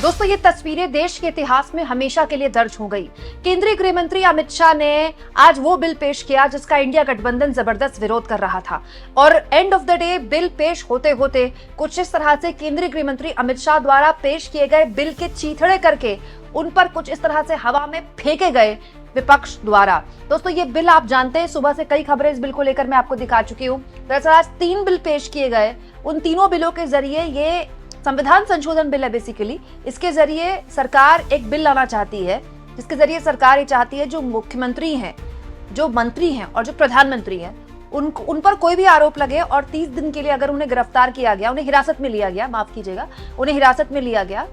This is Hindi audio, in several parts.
दोस्तों ये तस्वीरें देश के इतिहास में हमेशा के लिए दर्ज हो गई। केंद्रीय गृह मंत्री अमित शाह ने आज वो बिल पेश किया जिसका इंडिया गठबंधन जबरदस्त विरोध कर रहा था और end of the day bill पेश होते होते कुछ इस तरह से केंद्रीय गृह मंत्री अमित शाह द्वारा पेश किए गए बिल के चीथड़े करके उन पर कुछ इस तरह से हवा में फेंके गए विपक्ष द्वारा। दोस्तों ये बिल आप जानते हैं, सुबह से कई खबरें इस बिल को लेकर मैं आपको दिखा चुकी हूँ। दरअसल आज 3 बिल पेश किए गए। उन तीनों बिलों के जरिए ये संविधान संशोधन बिल है बेसिकली। इसके जरिए सरकार एक बिल लाना चाहती है जिसके जरिए सरकार ये चाहती है जो मुख्यमंत्री हैं, जो मंत्री हैं और जो प्रधानमंत्री हैं उन पर कोई भी आरोप लगे और 30 दिन के लिए अगर उन्हें गिरफ्तार किया गया, उन्हें हिरासत में लिया गया, माफ कीजिएगा, उन्हें हिरासत में लिया गया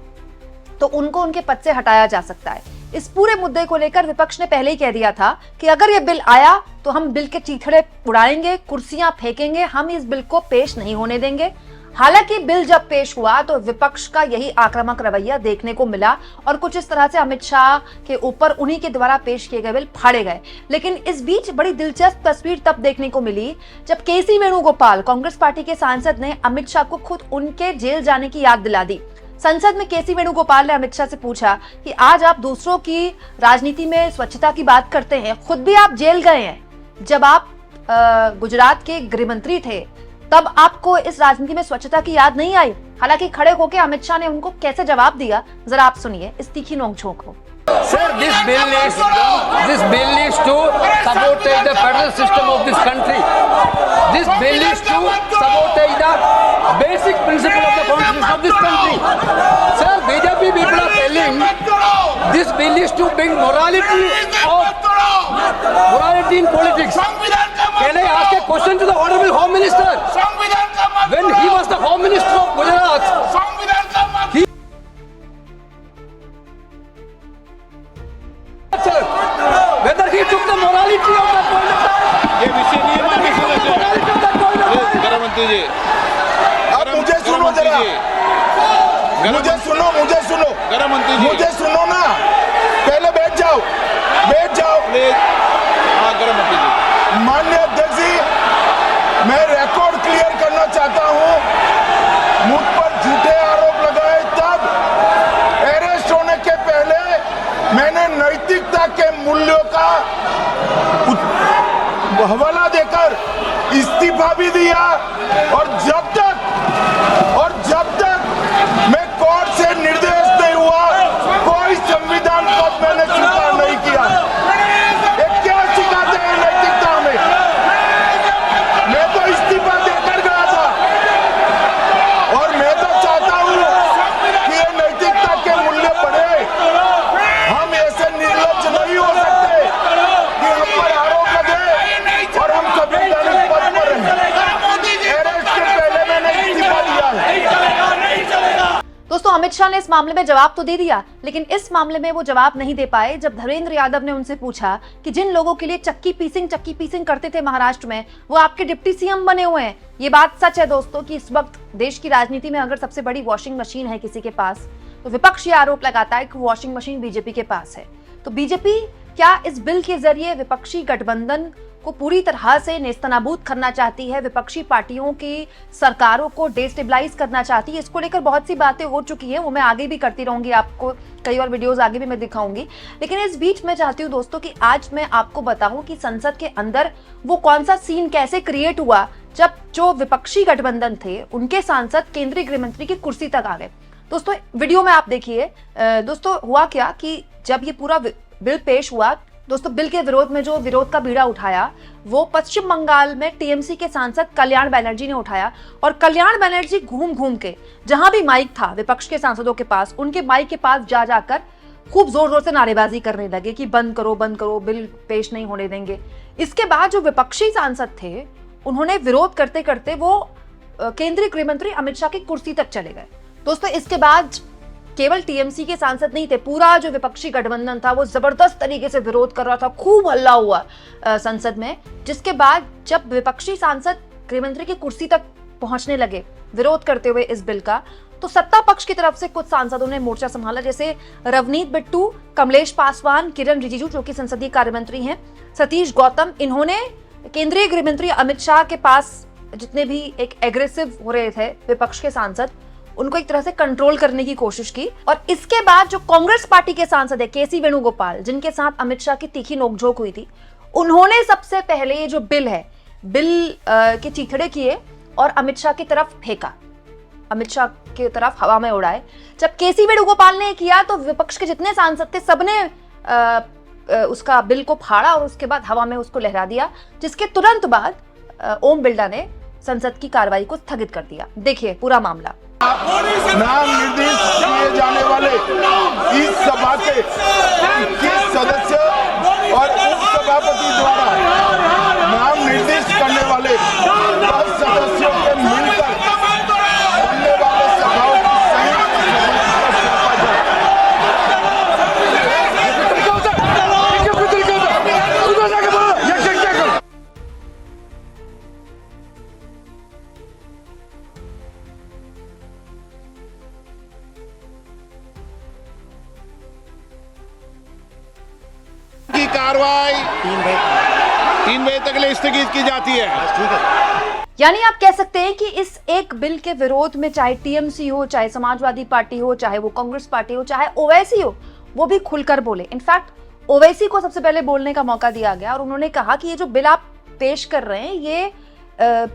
तो उनको उनके पद से हटाया जा सकता है। इस पूरे मुद्दे को लेकर विपक्ष ने पहले ही कह दिया था कि अगर ये बिल आया तो हम बिल के चीथड़े उड़ाएंगे, कुर्सियां फेंकेंगे, हम इस बिल को पेश नहीं होने देंगे। हालांकि बिल जब पेश हुआ तो विपक्ष का यही आक्रामक रवैया देखने को मिला और कुछ इस तरह से अमित शाह के ऊपर उन्हीं के द्वारा पेश किए गए बिल फाड़े गए। लेकिन इस बीच बड़ी दिलचस्प तस्वीर तब देखने को मिली जब केसी वेणुगोपाल, कांग्रेस पार्टी के सांसद, ने अमित शाह को खुद उनके जेल जाने की याद दिला दी। संसद में केसी वेणुगोपाल ने अमित शाह से पूछा कि आज आप दूसरों की राजनीति में स्वच्छता की बात करते हैं, खुद भी आप जेल गए हैं। जब आप गुजरात के गृह मंत्री थे तब आपको इस राजनीति में स्वच्छता की याद नहीं आई। हालांकि खड़े होकर अमित शाह ने उनको कैसे जवाब दिया, जरा आप सुनिए इस तीखी नोक-झोंक को। Sir, this bill is to sabotage the federal system of this country. This bill is to sabotage the basic principle of the constitution of this country. Sir, BJP people are telling this bill is to bring morality in politics. Can I ask a question to the Honorable Home Minister? When he was the Home Minister of Gujarat, whether he took the morality of that point of time, ये विषय नहीं है ना, गृह मंत्री जी, अब मुझे सुनो जरा, मुझे सुनो गृह मंत्री जी, मुझे सुनो ना, पहले बैठ जाओ। हाँ गृह मंत्री जी, माननीय अध्यक्ष जी, मैं रिकॉर्ड क्लियर करना चाहता हूं। मुझ पर झूठे आरोप लगाए तब अरेस्ट होने के पहले मैंने नैतिकता के मूल्यों का हवाला देकर इस्तीफा भी दिया और जब तक मैं कोर्ट से निर्देश नहीं हुआ कोई संविधान पद मैंने स्वीकार नहीं किया। ये क्या सिखाते हैं नैतिकता में? मैं तो इस्तीफा देकर गया था और मैं तो चाहता हूं कि ये नैतिकता के मूल्य बढ़े। हम ऐसे निर्लज्ज नहीं हो सकते कि हम पर आरोप लगे और हम संवैधानिक पद पर रहें। अरेस्ट के पहले मैंने इस्तीफा दिया है। दोस्तों अमित शाह ने इस मामले में जवाब तो दे दिया, लेकिन इस मामले में वो जवाब नहीं दे पाए जब धर्मेंद्र यादव ने उनसे पूछा कि जिन लोगों के लिए चक्की पीसिंग करते थे महाराष्ट्र में, वो आपके डिप्टी सीएम बने हुए हैं। ये बात सच है दोस्तों कि इस वक्त देश की राजनीति में अगर सबसे बड़ी वॉशिंग मशीन है किसी के पास तो विपक्ष ये आरोप लगाता है कि वॉशिंग मशीन बीजेपी के पास है। तो बीजेपी क्या इस बिल के जरिए विपक्षी गठबंधन को पूरी तरह से नेस्तनाबूद करना चाहती है, विपक्षी पार्टियों की सरकारों को डेस्टेबलाइज करना चाहती है? इसको लेकर बहुत सी बातें हो चुकी हैं, वो मैं आगे भी करती रहूंगी, आपको कई और वीडियोस आगे भी मैं दिखाऊंगी। लेकिन इस बीच मैं चाहती हूँ दोस्तों कि आज मैं आपको बताऊं कि संसद के अंदर वो कौन सा सीन कैसे क्रिएट हुआ जब जो विपक्षी गठबंधन थे उनके सांसद केंद्रीय गृह मंत्री की कुर्सी तक आ गए। दोस्तों वीडियो में आप देखिए। दोस्तों हुआ क्या कि जब ये पूरा बिल पेश हुआ, दोस्तों बिल के विरोध में जो विरोध का बीड़ा उठाया वो पश्चिम बंगाल में टीएमसी के सांसद कल्याण बनर्जी ने उठाया और कल्याण बनर्जी घूम के जहां भी माइक था विपक्ष के सांसदों के पास, उनके माइक के पास जाकर खूब जोर से नारेबाजी करने लगे कि बंद करो, बिल पेश नहीं होने देंगे। इसके बाद जो विपक्षी सांसद थे उन्होंने विरोध करते करते वो केंद्रीय गृह मंत्री अमित शाह की कुर्सी तक चले गए। दोस्तों इसके बाद केवल टीएमसी के सांसद नहीं थे, पूरा जो विपक्षी गठबंधन था वो जबरदस्त तरीके से विरोध कर रहा था, खूब हल्ला हुआ संसद में। जिसके बाद जब विपक्षी सांसद गृहमंत्री की कुर्सी तक पहुंचने लगे विरोध करते हुए इस बिल का, तो सत्ता पक्ष की तरफ से कुछ सांसदों ने मोर्चा संभाला, जैसे रवनीत बिट्टू, कमलेश पासवान, किरण रिजिजू जो कि संसदीय कार्य मंत्री हैं, सतीश गौतम। इन्होंने केंद्रीय गृह मंत्री अमित शाह के पास जितने भी एक एग्रेसिव हो रहे थे विपक्ष के सांसद, उनको एक तरह से कंट्रोल करने की कोशिश की। और इसके बाद जो कांग्रेस पार्टी के सांसद है केसी वेणुगोपाल, जिनके साथ अमित शाह की तीखी नोकझोंक हुई थी, उन्होंने सबसे पहले ये जो बिल है, बिल के चीथड़े किए और अमित शाह की तरफ फेंका, अमित शाह की तरफ हवा में उड़ाए। जब केसी वेणुगोपाल ने किया तो विपक्ष के जितने सांसद थे सबने उसका बिल को फाड़ा और उसके बाद हवा में उसको लहरा दिया, जिसके तुरंत बाद ओम बिरला ने संसद की कार्रवाई को स्थगित कर दिया। देखिए पूरा मामला। नाम निर्देशित किए जाने वाले इस सभा के 21 सदस्य और उपसभापति द्वारा नाम निर्देशित करने वाले 10 सदस्यों के मिलकर बनने वाले सभाओं की संयुक्त की कार्रवाई 3 बजे तक के लिए स्थगित की जाती है। यानी आप कह सकते हैं कि इस एक बिल के विरोध में चाहे टीएमसी हो, चाहे समाजवादी पार्टी हो, चाहे वो कांग्रेस पार्टी हो, चाहे ओवैसी हो, वो भी खुलकर बोले। इनफैक्ट ओवैसी को सबसे पहले बोलने का मौका दिया गया और उन्होंने कहा कि ये जो बिल आप पेश कर रहे हैं ये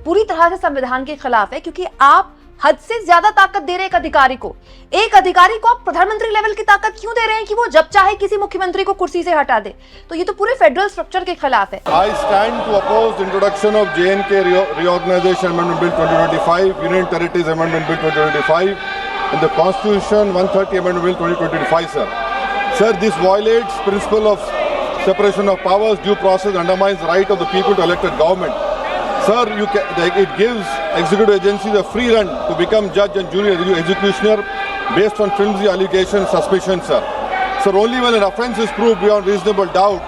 पूरी तरह से संविधान के खिलाफ है, क्योंकि आप हद से ज्यादा ताकत दे रहे एक अधिकारी को आप प्रधानमंत्री लेवल की ताकत क्यों दे रहे हैं कि वो जब चाहे किसी मुख्यमंत्री को कुर्सी से हटा दे। तो ये तो पूरे फेडरल स्ट्रक्चर के खिलाफ है। I stand to oppose the introduction of J&K Reorganization Amendment Bill 2025, Union Territories Amendment Bill 2025, and the Constitution 130 Amendment Bill 2025, sir. Sir, this violates principle of separation of powers, due process, undermines the right of the people to elect a government. Sir, it gives executive agencies a free run to become judge and jury executioner based on flimsy allegations, suspicions, sir. Sir, only when an offence is proved beyond reasonable doubt,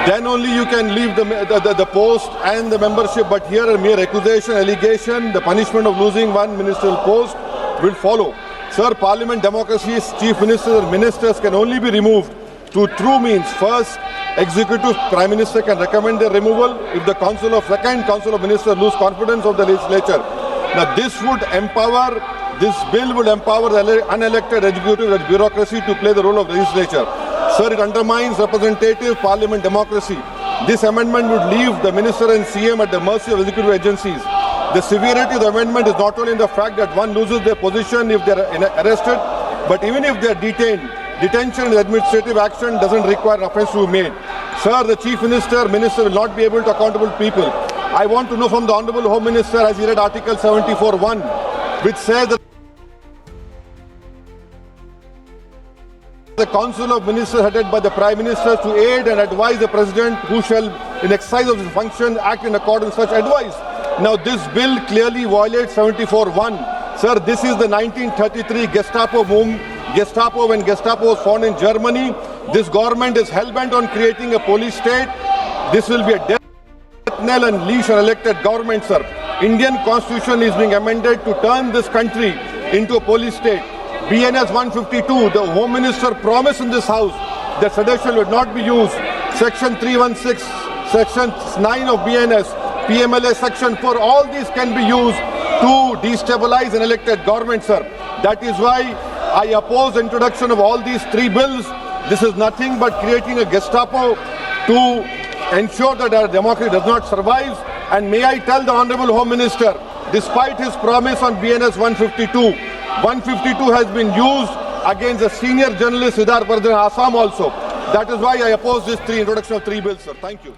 then only you can leave the post and the membership. But here a mere accusation, allegation, the punishment of losing one ministerial post will follow. Sir, parliament democracy's chief ministers and ministers can only be removed through true means. First, executive prime minister can recommend their removal if the second council of ministers lose confidence of the legislature. Now this bill would empower the unelected executive bureaucracy to play the role of legislature. Sir, it undermines representative parliament democracy. This amendment would leave the minister and CM at the mercy of executive agencies. The severity of the amendment is not only in the fact that one loses their position if they are arrested, but even if they are detained. Detention and administrative action doesn't require offence to be made. Sir, the Chief Minister will not be able to accountable people. I want to know from the Honourable Home Minister, as he read Article 74(1), which says that the Council of Ministers headed by the Prime Minister to aid and advise the President, who shall, in exercise of his function, act in accordance with such advice. Now, this bill clearly violates 74(1). Sir, this is the 1933 Gestapo when Gestapo was found in Germany. This government is hell-bent on creating a police state. This will be a death knell and leash on elected government, sir. Indian Constitution is being amended to turn this country into a police state. BNS 152, the Home Minister promised in this House that sedition would not be used. Section 316, Section 9 of BNS, PMLA Section 4, all these can be used to destabilize an elected government, sir. That is why I oppose the introduction of all these 3 bills. This is nothing but creating a Gestapo to ensure that our democracy does not survive. And may I tell the Honourable Home Minister, despite his promise on BNS 152 has been used against a senior journalist, Siddharth Vardhan, Assam also. That is why I oppose this introduction of 3 bills, sir. Thank you.